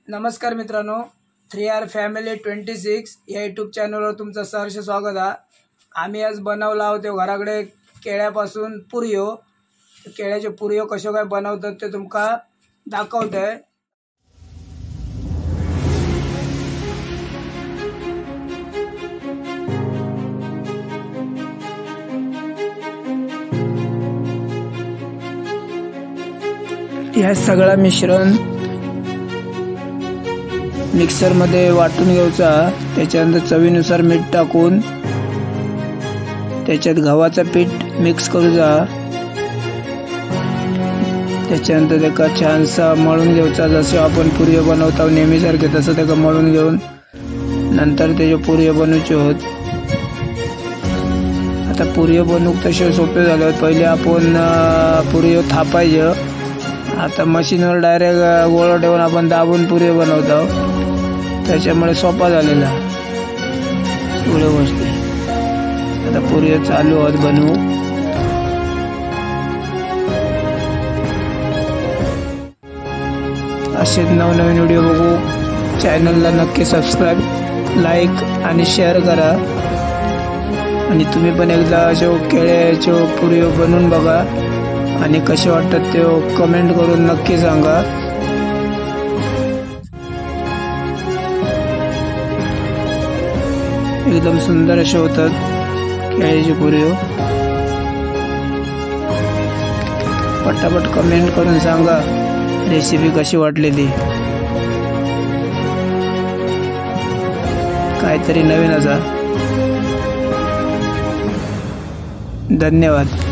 नमस्कार मित्रांनो, 3R family 26 या यूट्यूब चॅनलवर तुमचं सहर्ष स्वागत आहे। आम्ही आज बनवला आहोत घराकडे केळ्यापासून पुरियो। केळ्याचे पुरियो कशा काय बनवतात ते तुमका दाखवतोय। या सगळा मिश्रण मिक्सर मध्ये वाटून घ्यायचा। त्याच्यानंतर चवीनुसार मीठ टाकून त्याच्यात गव्हाचं पीठ मिक्स करूचा। त्याच्यानंतर त्याका छानसा मळून घ्यायचा। जसे आपण पुरियो बनवतो नेहमीसारखे तसं त्याका मळून घेऊन नंतर त्याचे पुरियो बनवायचे होत। आता पुरियो बनवूक तसे सोपे झाले। पहिले आपण पुरियो थापायचे, आता मशीनवर डायरेक्ट गोळा ठेवून आपण दाबून पुरियो बनवतो। त्याच्यामुळे सोपा झालेला सगळ्या गोष्टी। आता पुरियो चालू होत बनवू। असेच नवनवीन व्हिडिओ बघू चॅनलला नक्की सबस्क्राईब, लाईक आणि शेअर करा। आणि तुम्ही पण एकदा असे केळ्याचे पुरियो बनवून बघा आणि कसे वाटतात ते कमेंट करून नक्की सांगा। एकदम सुंदर असे होतात केळ्याचे पुरियो। पटापट कमेंट करून सांगा रेसिपी कशी वाटली ती। काहीतरी नवीन असा। धन्यवाद।